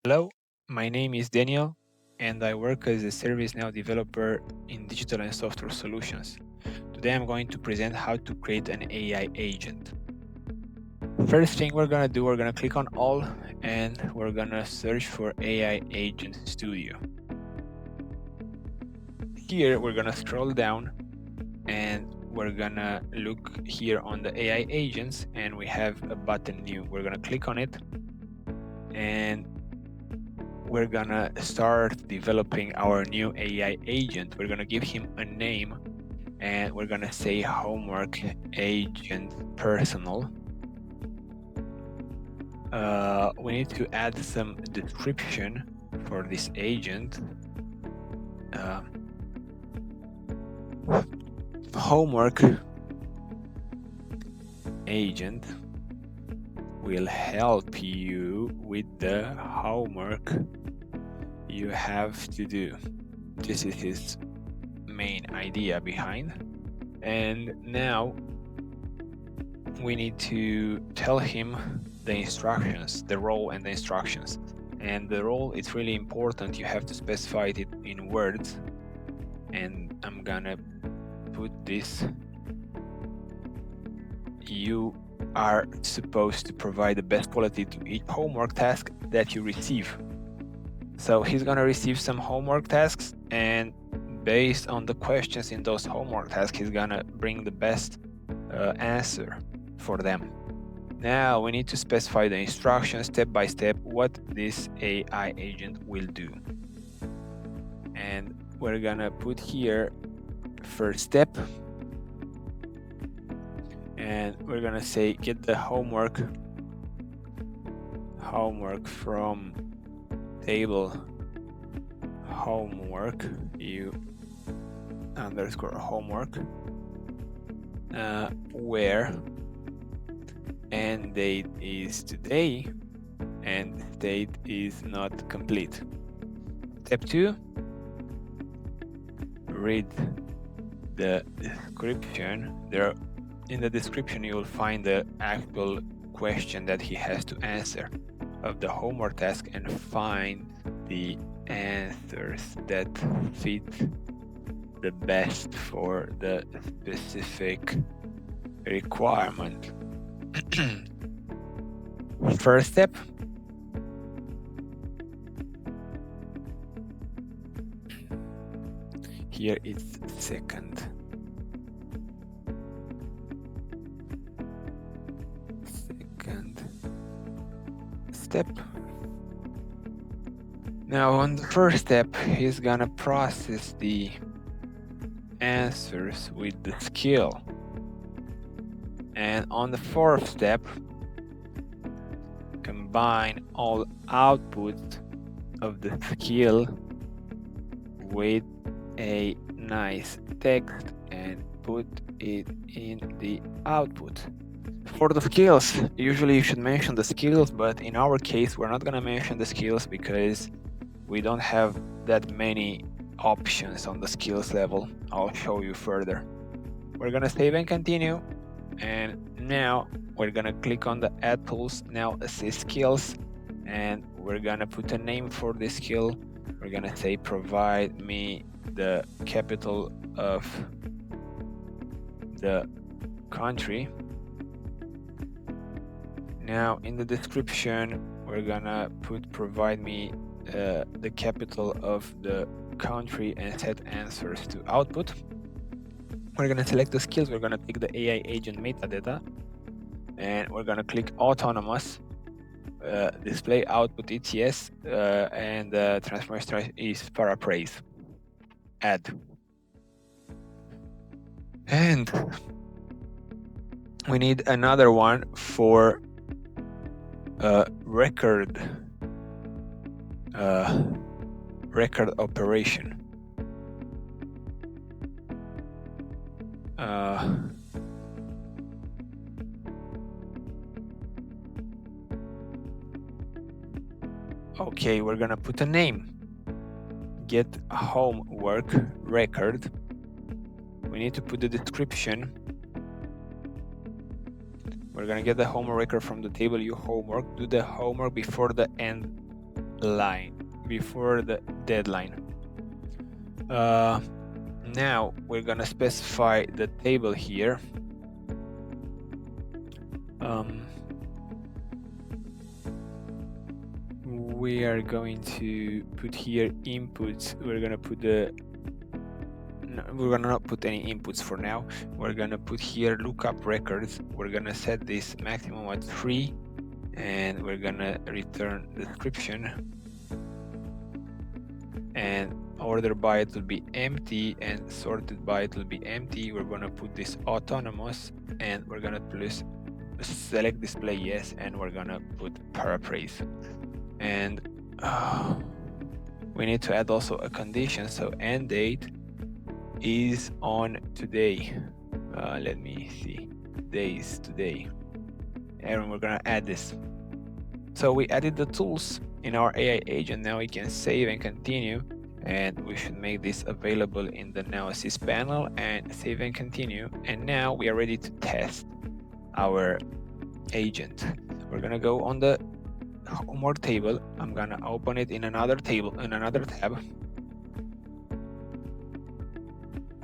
Hello, my name is Daniel, and I work as a ServiceNow developer in digital and software solutions. Today I'm going to present how to create an AI agent. First thing we're going to do, we're going to click on All, and we're going to search for AI Agent Studio. Here we're going to scroll down, and we're going to look here on the AI agents, and we have a button new. We're going to click on it, and we're gonna start developing our new AI agent. We're gonna give him a name, and we're gonna say homework agent personal. We need to add some description for this agent. Homework agent will help you with the homework you have to do. This is his main idea behind. And now we need to tell him the instructions, the role and the instructions. And the role, it's really important. You have to specify it in words. And I'm gonna put this. You are supposed to provide the best quality to each homework task that you receive. So he's gonna receive some homework tasks, and based on the questions in those homework tasks, he's gonna bring the best answer for them. Now we need to specify the instructions step by step what this AI agent will do. And we're gonna put here first step, and we're gonna say get the homework from table homework you underscore homework where end date is today and date is not complete. Step 2, read the description. In the description you will find the actual question that he has to answer of the homework task and find the answers that fit the best for the specific requirement. First step, here it's second step. Now on the first step, he's gonna process the answers with the skill. And on the fourth step, combine all output of the skill with a nice text and put it in the output. For the skills, usually you should mention the skills, but in our case, we're not gonna mention the skills because we don't have that many options on the skills level. I'll show you further. We're gonna save and continue, and now we're gonna click on the add tools, now assist skills, and we're gonna put a name for this skill. We're gonna say provide me the capital of the country. Now in the description we're gonna put provide me the capital of the country and set answers to output. We're gonna select the skills. We're gonna take the AI agent metadata, and we're gonna click autonomous, display output ETS, and transformation is paraphrase. Add. And we need another one for record operation. Okay, we're gonna put a name. Get homework record. We need to put the description. We're gonna get the homework record from the table you homework. Do the homework before the end the deadline. Now we're gonna specify the table here. We are going to put here inputs. We're gonna put we're gonna not put any inputs for now. We're gonna put here lookup records. We're gonna set this maximum at 3, and we're gonna return description, and order by it will be empty and sorted by it will be empty. We're gonna put this autonomous, and we're gonna select display yes, and we're gonna put paraphrase. And we need to add also a condition, so end date is on today. Let me see, days today, and we're gonna add this. So we added the tools in our AI agent. Now we can save and continue, and we should make this available in the Now Assist panel, and save and continue. And now we are ready to test our agent. We're gonna go on the homework table. I'm gonna open it in another table, in another tab,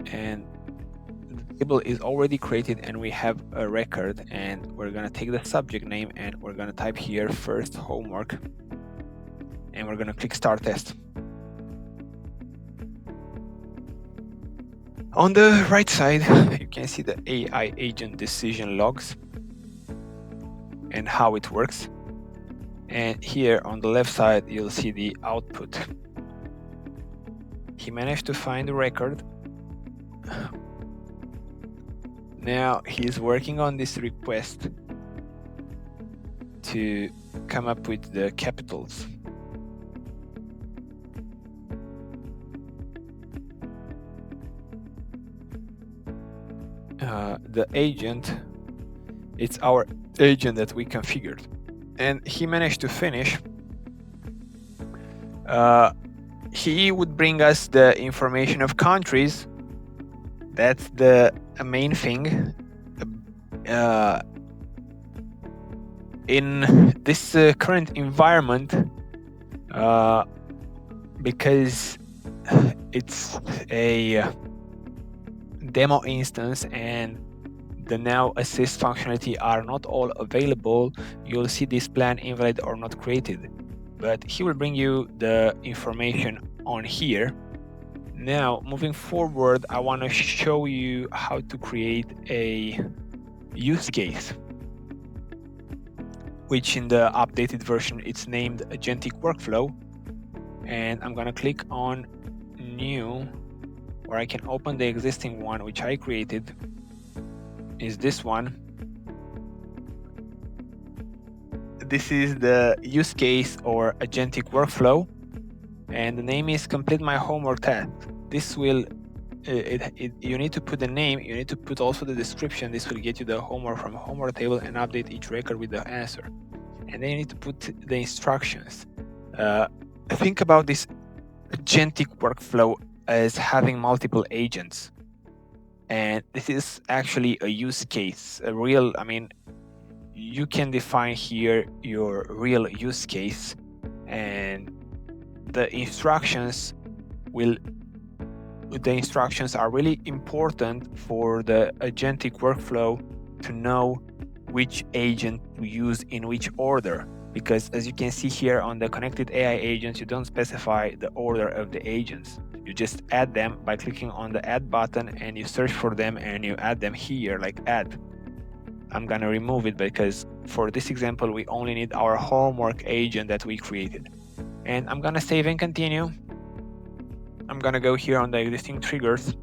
and the table is already created, and we have a record, and we're gonna take the subject name, and we're gonna type here first homework, and we're gonna click start test. On the right side, you can see the AI agent decision logs and how it works. And here on the left side, you'll see the output. He managed to find the record. Now he's working on this request to come up with the capitals. The agent, it's our agent that we configured, and he managed to finish. He would bring us the information of countries. That's the main thing. In this current environment, because it's a demo instance and the Now Assist functionality are not all available, you'll see this plan invalid or not created. But he will bring you the information on here. Now, moving forward, I want to show you how to create a use case, which in the updated version, it's named Agentic Workflow. And I'm going to click on New, where I can open the existing one, which I created, is this one. This is the use case or Agentic Workflow, and the name is Complete My Homework Task. This will, you need to put the name, you need to put also the description. This will get you the homework from homework table and update each record with the answer. And then you need to put the instructions. Think about this Agentic Workflow as having multiple agents. And this is actually a use case, a real, you can define here your real use case, and the instructions are really important for the Agentic Workflow to know which agent to use in which order. Because as you can see here on the connected AI agents, you don't specify the order of the agents. You just add them by clicking on the add button, and you search for them and you add them here, like add. I'm gonna remove it because for this example, we only need our homework agent that we created. And I'm gonna save and continue. I'm gonna go here on the existing triggers.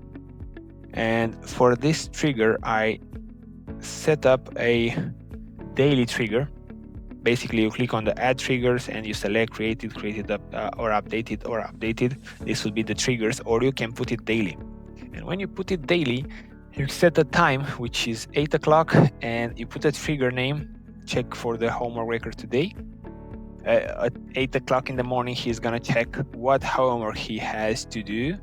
And for this trigger, I set up a daily trigger. Basically, you click on the add triggers and you select created or updated. This will be the triggers, or you can put it daily. And when you put it daily, you set a time, which is 8 o'clock, and you put a trigger name, check for the homework record today. At 8 o'clock in the morning, he's gonna check what homework he has to do.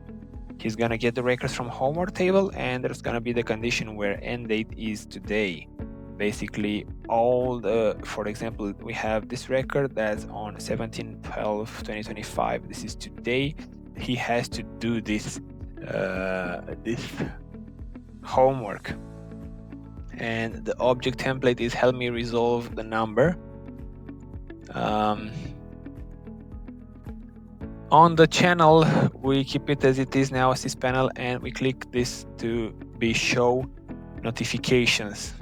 He's gonna get the records from homework table, and there's gonna be the condition where end date is today. basically all the, for example, we have this record that's on 17/12/2025. This is today. He has to do this this homework, and the object template is help me resolve the number. On the channel, we keep it as it is now, assist panel, and we click this to be show notifications.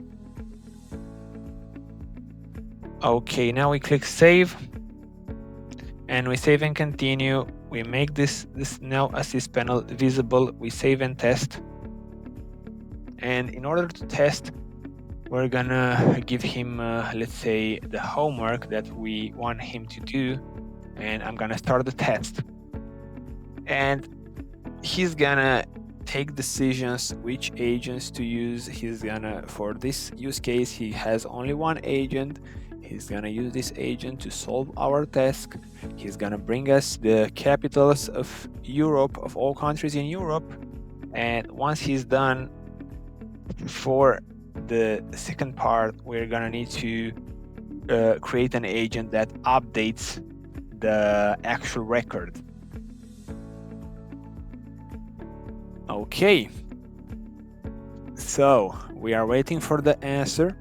Okay, now we click save, and we save and continue. We make this now assist panel visible. We save and test. And in order to test, we're gonna give him, let's say, the homework that we want him to do, and I'm gonna start the test. And he's gonna take decisions which agents to use. He's gonna, for this use case, he has only one agent. He's gonna use this agent to solve our task. He's gonna bring us the capitals of Europe, of all countries in Europe. And once he's done, for the second part, we're gonna need to create an agent that updates the actual record. Okay, so we are waiting for the answer.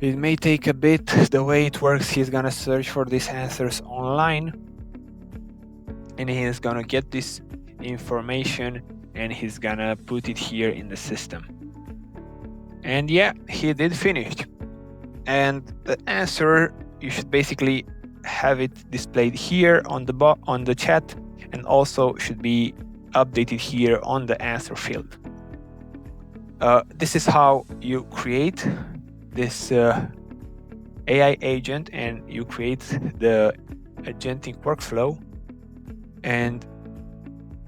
It may take a bit. The way it works, he's gonna search for these answers online, and he's gonna get this information, and he's gonna put it here in the system. And yeah, he did finish. And the answer, you should basically have it displayed here on the chat, and also should be updated here on the answer field. This is how you create this AI agent, and you create the agentic workflow, and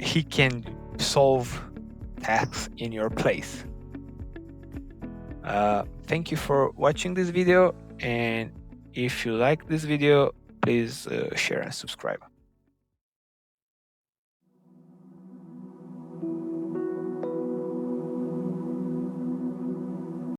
he can solve tasks in your place. Thank you for watching this video, and if you like this video, please share and subscribe.